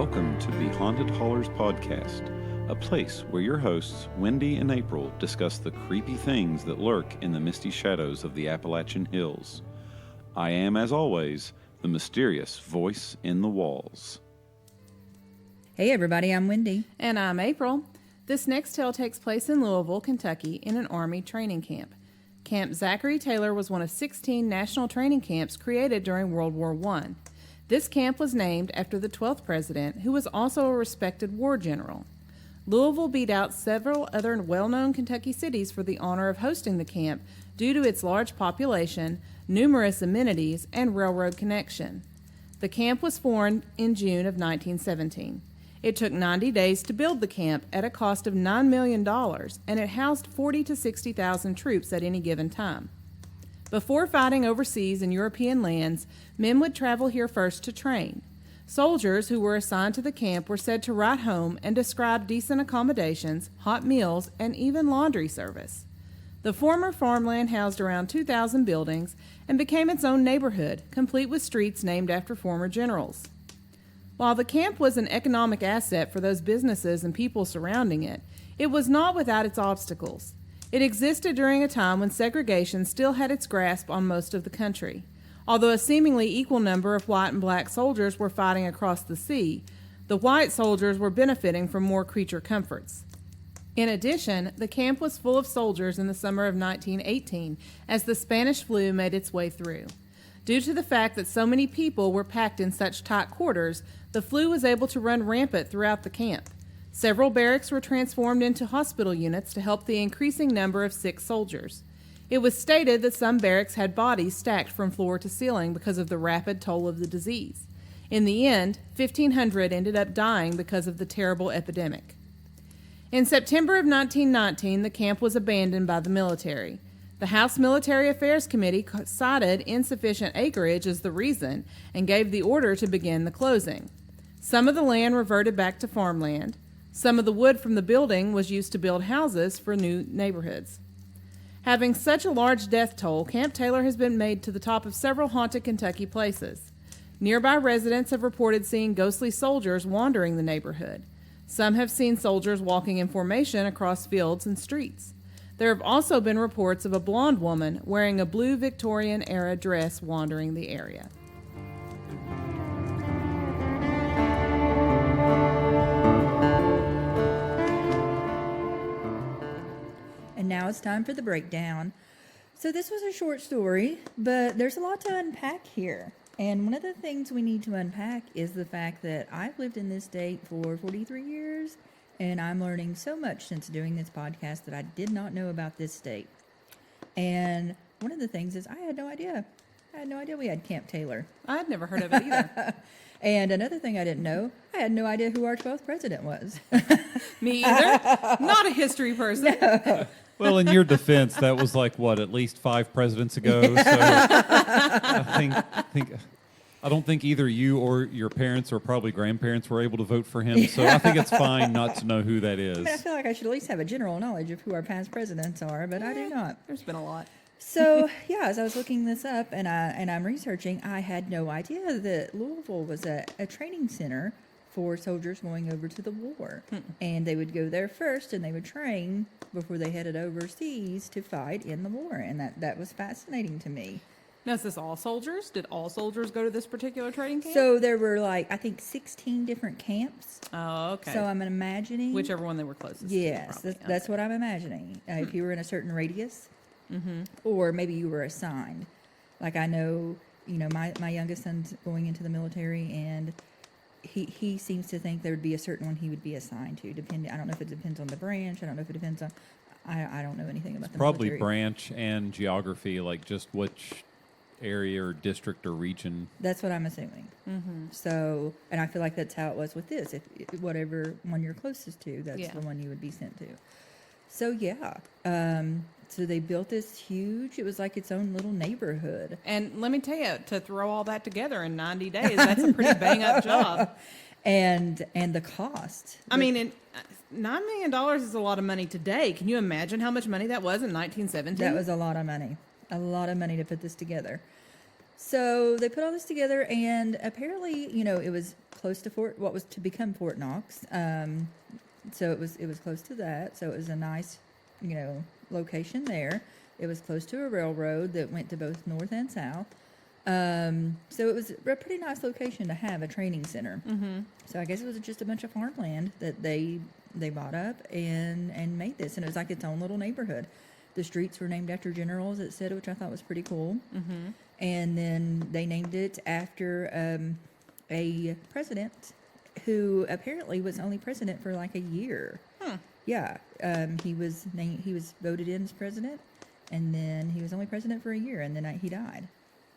Welcome to the Haunted Haulers Podcast, a place where your hosts, Wendy and April, discuss the creepy things that lurk in the misty shadows of the Appalachian Hills. I am, as always, the mysterious voice in the walls. Hey everybody, I'm Wendy. And I'm April. This next tale takes place in Louisville, Kentucky, in an Army training camp. Camp Zachary Taylor was one of 16 national training camps created during World War I. This camp was named after the 12th president, who was also a respected war general. Louisville beat out several other well-known Kentucky cities for the honor of hosting the camp due to its large population, numerous amenities, and railroad connection. The camp was formed in June of 1917. It took 90 days to build the camp at a cost of $9 million, and it housed 40,000 to 60,000 troops at any given time. Before fighting overseas in European lands, men would travel here first to train. Soldiers who were assigned to the camp were said to write home and describe decent accommodations, hot meals, and even laundry service. The former farmland housed around 2,000 buildings and became its own neighborhood, complete with streets named after former generals. While the camp was an economic asset for those businesses and people surrounding it, it was not without its obstacles. It existed during a time when segregation still had its grasp on most of the country. Although a seemingly equal number of white and black soldiers were fighting across the sea, the white soldiers were benefiting from more creature comforts. In addition, the camp was full of soldiers in the summer of 1918 as the Spanish flu made its way through. Due to the fact that so many people were packed in such tight quarters, the flu was able to run rampant throughout the camp. Several barracks were transformed into hospital units to help the increasing number of sick soldiers. It was stated that some barracks had bodies stacked from floor to ceiling because of the rapid toll of the disease. In the end, 1,500 ended up dying because of the terrible epidemic. In September of 1919, the camp was abandoned by the military. The House Military Affairs Committee cited insufficient acreage as the reason and gave the order to begin the closing. Some of the land reverted back to farmland. Some of the wood from the building was used to build houses for new neighborhoods. Having such a large death toll, Camp Taylor has been made to the top of several haunted Kentucky places. Nearby residents have reported seeing ghostly soldiers wandering the neighborhood. Some have seen soldiers walking in formation across fields and streets. There have also been reports of a blonde woman wearing a blue Victorian-era dress wandering the area. And now it's time for the breakdown. So this was a short story, but there's a lot to unpack here. And one of the things we need to unpack is the fact that I've lived in this state for 43 years, and I'm learning so much since doing this podcast that I did not know about this state. And one of the things is I had no idea. We had Camp Taylor. I had never heard of it either. And another thing I didn't know, I had no idea who our 12th president was. Me either. Not a history person. No. Well, in your defense, that was like, what, at least 5 presidents ago? So I don't think either you or your parents or probably grandparents were able to vote for him. So I think it's fine not to know who that is. I mean, I feel like I should at least have a general knowledge of who our past presidents are, but I do not. There's been a lot. So, yeah, as I was looking this up and I'm researching, I had no idea that Louisville was a training center for soldiers going over to the war. And they would go there first and they would train before they headed overseas to fight in the war. And that was fascinating to me. Now, is this all soldiers? Did all soldiers go to this particular training camp? So there were I think 16 different camps. Oh, okay. So I'm imagining. Whichever one they were closest Yes, to. that's what I'm imagining. If you were in a certain radius, or maybe you were assigned. Like I know, my youngest son's going into the military, and he seems to think there would be a certain one he would be assigned to. I don't know if it depends on the branch. I don't know if it depends on. I don't know anything about the Probably military. branch and geography, like just which area or district or region. That's what I'm assuming. So, and I feel like that's how it was with this. If whatever one you're closest to, that's the one you would be sent to. So yeah. So they built this huge, it was like its own little neighborhood. And let me tell you, to throw all that together in 90 days, that's a pretty bang-up job. And the cost. I mean, $9 million is a lot of money today. Can you imagine how much money that was in 1917? That was a lot of money. A lot of money to put this together. So they put all this together, and apparently, it was close to what was to become Fort Knox. So it was close to that. So it was a nice, location there. It was close to a railroad that went to both north and south. So it was a pretty nice location to have a training center. Mm-hmm. So I guess it was just a bunch of farmland that they bought up and made this, and it was like its own little neighborhood. The streets were named after generals, it said, which I thought was pretty cool. Mm-hmm. And then they named it after a president who apparently was only president for like a year. Huh. Yeah, he was voted in as president, and then he was only president for a year, and then he died.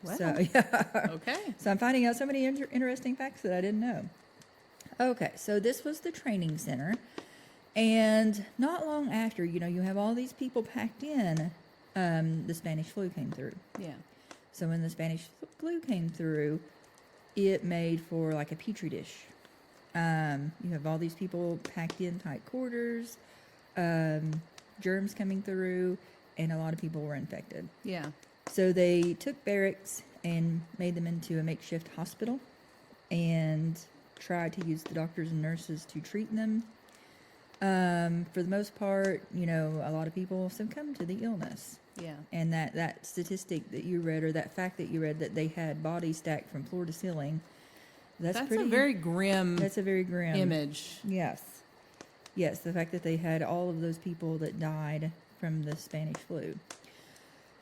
Wow. So yeah. Okay. So I'm finding out so many interesting facts that I didn't know. Okay, so this was the training center, and not long after, you have all these people packed in, the Spanish flu came through. Yeah. So when the Spanish flu came through, it made for like a petri dish. You have all these people packed in tight quarters, germs coming through, and a lot of people were infected. Yeah. So they took barracks and made them into a makeshift hospital and tried to use the doctors and nurses to treat them. For the most part, a lot of people succumbed to the illness. Yeah. And that statistic that you read, or that fact that you read, that they had bodies stacked from floor to ceiling, that's a pretty... very grim That's a very grim... image. Yes. Yes, the fact that they had all of those people that died from the Spanish flu.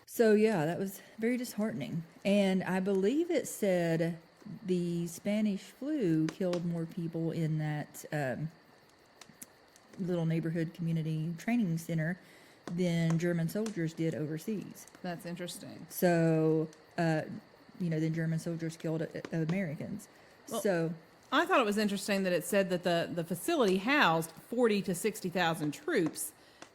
So, yeah, that was very disheartening. And I believe it said the Spanish flu killed more people in that little neighborhood community training center than German soldiers did overseas. That's interesting. So, then German soldiers killed Americans. Well, so... I thought it was interesting that it said that the facility housed 40 to 60,000 troops.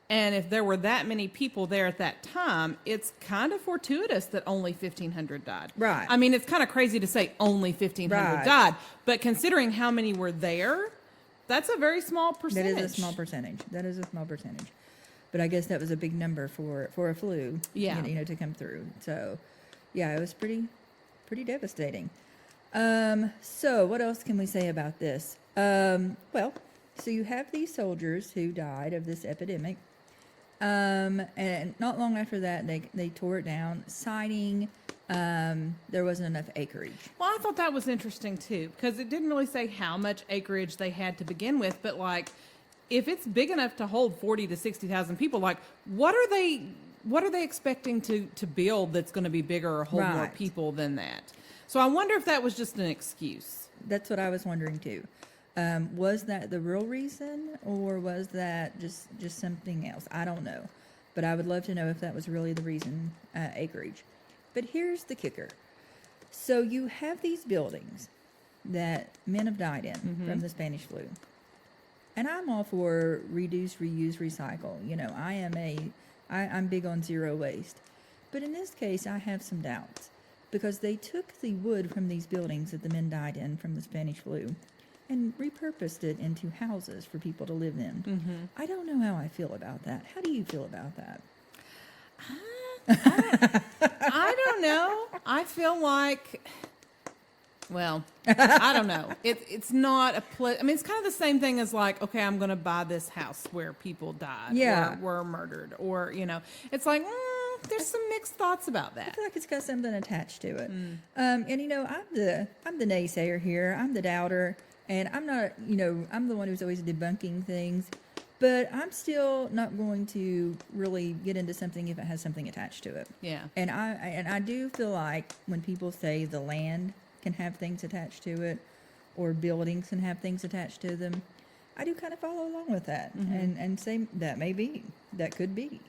And if there were that many people there at that time, it's kind of fortuitous that only 1,500 died. Right. I mean, it's kind of crazy to say only 1,500 Right. died. But considering how many were there, that's a very small percentage. That is a small percentage. But I guess that was a big number for a flu. Yeah. To come through. So, yeah, it was pretty devastating. So what else can we say about this? Well, so you have these soldiers who died of this epidemic. And not long after that, they tore it down, citing there wasn't enough acreage. Well, I thought that was interesting too, because it didn't really say how much acreage they had to begin with, but like, if it's big enough to hold 40 to 60,000 people, like, what are they expecting to build that's going to be bigger or hold more Right. people than that? So I wonder if that was just an excuse. That's what I was wondering too. Was that the real reason, or was that just something else? I don't know, but I would love to know if that was really the reason, acreage. But here's the kicker. So you have these buildings that men have died in from the Spanish flu. And I'm all for reduce, reuse, recycle. I'm big on zero waste. But in this case, I have some doubts, because they took the wood from these buildings that the men died in from the Spanish flu and repurposed it into houses for people to live in. Mm-hmm. I don't know how I feel about that. How do you feel about that? I don't know. I feel like, well, I don't know. It's not I mean, it's kind of the same thing as like, okay, I'm going to buy this house where people died, Yeah. or were murdered, or, it's like, there's some mixed thoughts about I that. feel like it's got something attached to it. And I'm the naysayer here. I'm the doubter, and I'm not, I'm the one who's always debunking things. But I'm still not going to really get into something if it has something attached to it. Yeah. And I do feel like when people say the land can have things attached to it, or buildings can have things attached to them, I do kind of follow along with that and say that could be.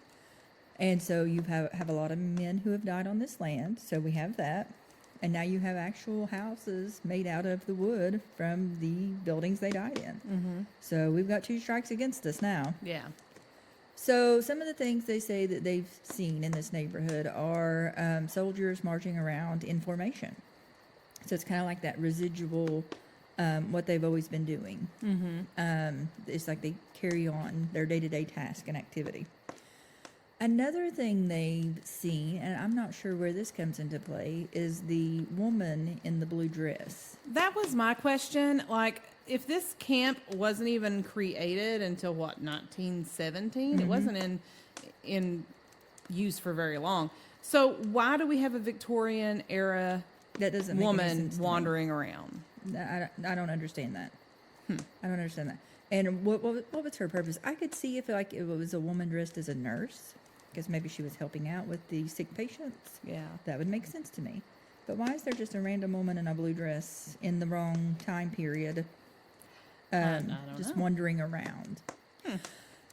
And so you have a lot of men who have died on this land, so we have that. And now you have actual houses made out of the wood from the buildings they died in. Mm-hmm. So we've got two strikes against us now. Yeah. So some of the things they say that they've seen in this neighborhood are soldiers marching around in formation. So it's kind of like that residual, what they've always been doing. Mm-hmm. It's like they carry on their day-to-day task and activity. Another thing they've seen, and I'm not sure where this comes into play, is the woman in the blue dress. That was my question. Like, if this camp wasn't even created until what, 1917? It wasn't in use for very long. So why do we have a Victorian era That doesn't make any woman sense to me. wandering around? I don't understand that. I don't understand that. And what was her purpose? I could see if like it was a woman dressed as a nurse, because maybe she was helping out with the sick patients. Yeah. That would make sense to me. But why is there just a random woman in a blue dress in the wrong time period? I don't just know. wandering around.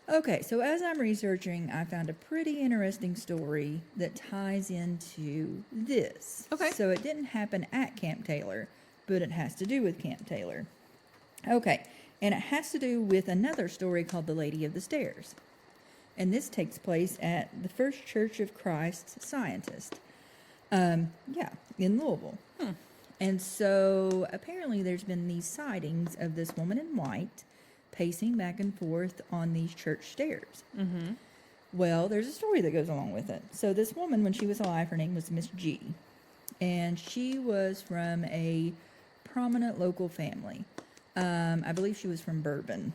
Okay, so as I'm researching, I found a pretty interesting story that ties into this. Okay. So it didn't happen at Camp Taylor, but it has to do with Camp Taylor. Okay, and it has to do with another story called The Lady of the Stairs. And this takes place at the First Church of Christ Scientist. In Louisville. And so apparently there's been these sightings of this woman in white pacing back and forth on these church stairs. Well, there's a story that goes along with it. So this woman, when she was alive, her name was Miss G. And she was from a prominent local family. I believe she was from Bourbon.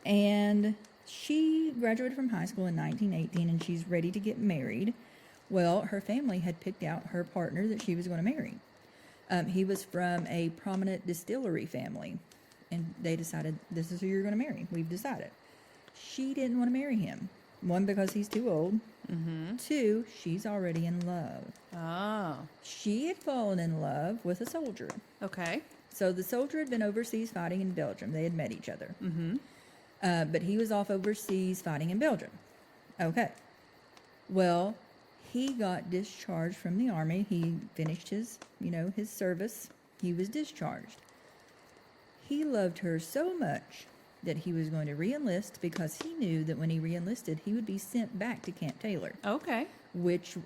And she graduated from high school in 1918, and she's ready to get married. Well, her family had picked out her partner that she was going to marry. He was from a prominent distillery family, and they decided, this is who you're going to marry. We've decided. She didn't want to marry him. One, because he's too old. Two, she's already in love. Oh. She had fallen in love with a soldier. Okay. So the soldier had been overseas fighting in Belgium. They had met each other. But he was off overseas fighting in Belgium. Okay. Well, he got discharged from the army. He finished his service. He was discharged. He loved her so much that he was going to re-enlist, because he knew that when he re-enlisted, he would be sent back to Camp Taylor. Okay. Which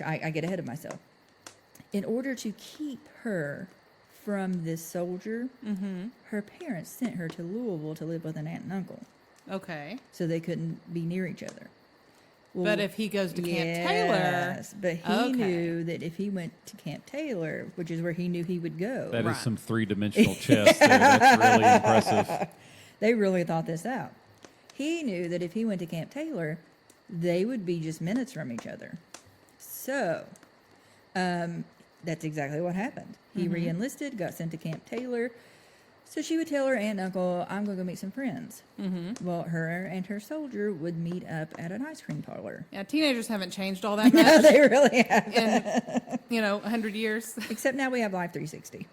I get ahead of myself. In order to keep her from this soldier, her parents sent her to Louisville to live with an aunt and uncle, Okay. so they couldn't be near each other. Well, But if he goes to Camp Taylor, yes, but he okay. knew that if he went to Camp Taylor, which is where he knew he would go, That is Right. some three-dimensional chess there. That's really impressive. they really thought this out. He knew that if he went to Camp Taylor, they would be just minutes from each other. So, that's exactly what happened. He re-enlisted, got sent to Camp Taylor. So she would tell her aunt and uncle, I'm going to go meet some friends. Well, her and her soldier would meet up at an ice cream parlor. yeah, teenagers haven't changed all that No, much they really have. in 100 years. Except now we have Live 360.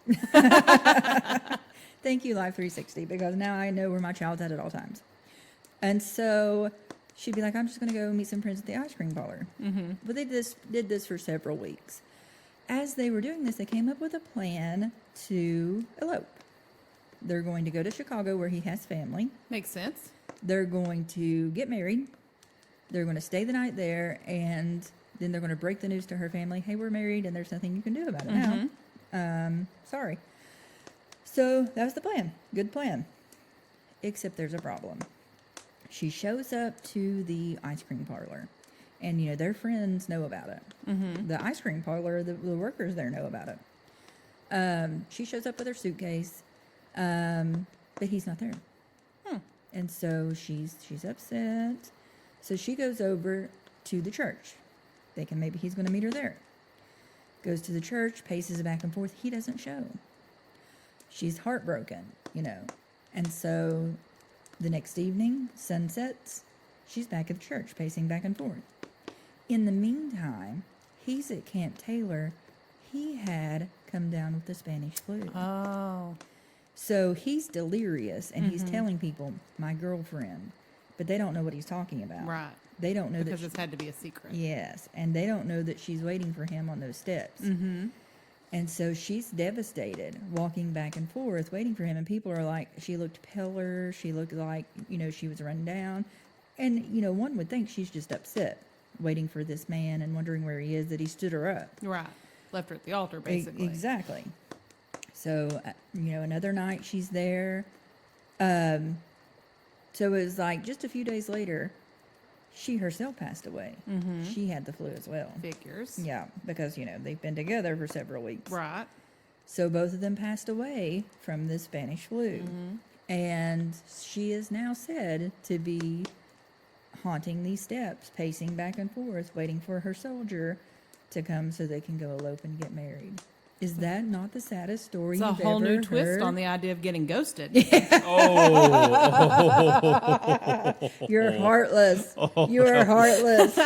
Thank you, Live 360, because now I know where my child's at all times. And so she'd be like, I'm just going to go meet some friends at the ice cream parlor. But they did this for several weeks. As they were doing this, they came up with a plan to elope. They're going to go to Chicago, where he has family. Makes sense. They're going to get married. They're going to stay the night there, and then they're going to break the news to her family. Hey, we're married, and there's nothing you can do about it now. Sorry. So that was the plan. Good plan. Except there's a problem. She shows up to the ice cream parlor, and their friends know about it. The ice cream parlor, the workers there know about it. She shows up with her suitcase. But he's not there. And so she's upset. So she goes over to the church, thinking maybe he's going to meet her there. Goes to the church, paces back and forth. He doesn't show. She's heartbroken, And so the next evening, sun sets. She's back at the church, pacing back and forth. In the meantime, he's at Camp Taylor. He had come down with the Spanish flu. Oh. So he's delirious, and he's telling people, my girlfriend, but they don't know what he's talking about. Right. They don't know Because that. it's had to be a secret. Yes, and they don't know that she's waiting for him on those steps. And so she's devastated, walking back and forth, waiting for him. And people are like, she looked paler. She looked like, she was run down. And, one would think she's just upset, waiting for this man and wondering where he is, that he stood her up. Right. Left her at the altar, basically. Exactly. So, another night she's there. So it was like just a few days later, she herself passed away. She had the flu as well. Figures. Yeah, because, they've been together for several weeks. Right. So both of them passed away from the Spanish flu. And she is now said to be haunting these steps, pacing back and forth, waiting for her soldier to come so they can go elope and get married. Is that not the saddest story It's a you've whole ever new heard? twist on the idea of getting ghosted. You're heartless. You are heartless.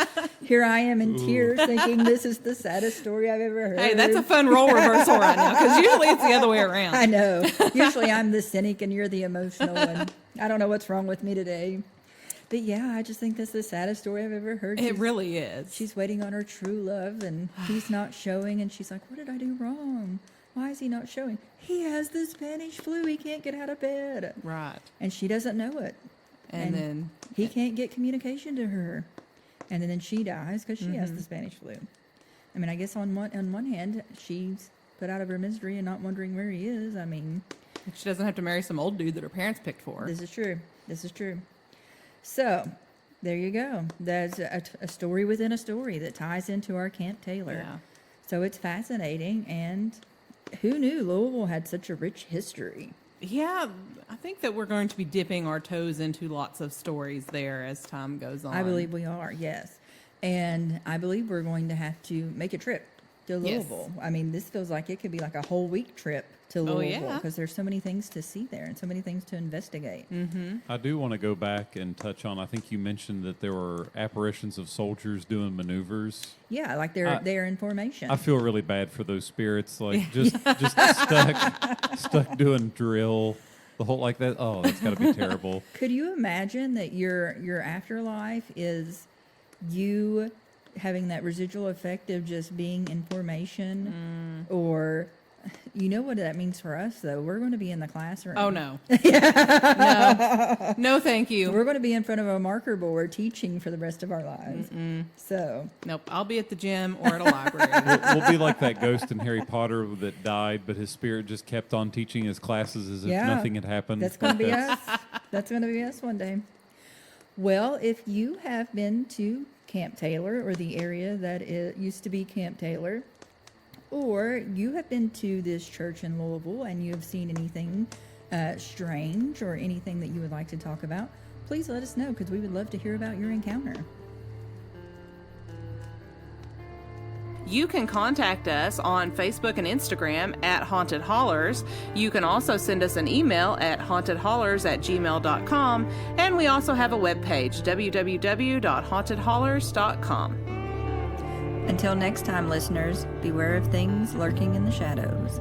Here I am in tears thinking this is the saddest story I've ever heard. Hey, that's a fun role reversal right now, because usually it's the other way around. I know. Usually I'm the cynic and you're the emotional one. I don't know what's wrong with me today. But yeah, I just think that's the saddest story I've ever heard. It really is. She's waiting on her true love and he's not showing, and she's like, what did I do wrong? Why is he not showing? He has the Spanish flu. He can't get out of bed. Right. And she doesn't know it. And then he can't get communication to her. And then she dies because she has the Spanish flu. I mean, I guess on one hand, she's put out of her misery and not wondering where he is. I mean, she doesn't have to marry some old dude that her parents picked for her. this is true. This is true. So, there you go. That's a story within a story that ties into our Camp Taylor. Yeah. So it's fascinating, and who knew Louisville had such a rich history? Yeah, I think that we're going to be dipping our toes into lots of stories there as time goes on. I believe we are, yes. And I believe we're going to have to make a trip to Louisville. I mean, this feels like it could be like a whole week trip to Louisville because there's so many things to see there and so many things to investigate. I do want to go back and touch on, I think you mentioned that there were apparitions of soldiers doing maneuvers. Yeah, like they're in formation. I feel really bad for those spirits, like just stuck doing drill, the whole like that. Oh, that's got to be terrible. Could you imagine that your afterlife is you having that residual effect of just being in formation? Or you know what that means for us, though? We're going to be in the classroom. Oh, no. No, thank you. We're going to be in front of a marker board teaching for the rest of our lives. So Nope, I'll be at the gym or at a library. We'll be like that ghost in Harry Potter that died, but his spirit just kept on teaching his classes as if nothing had happened. That's going to be us. That's going to be us one day. Well, if you have been to Camp Taylor or the area that it used to be Camp Taylor, or you have been to this church in Louisville and you have seen anything strange or anything that you would like to talk about, please let us know because we would love to hear about your encounter. You can contact us on Facebook and Instagram at Haunted Hollers. You can also send us an email at hauntedhollers@gmail.com. And we also have a webpage, www.hauntedhollers.com. Until next time, listeners, beware of things lurking in the shadows.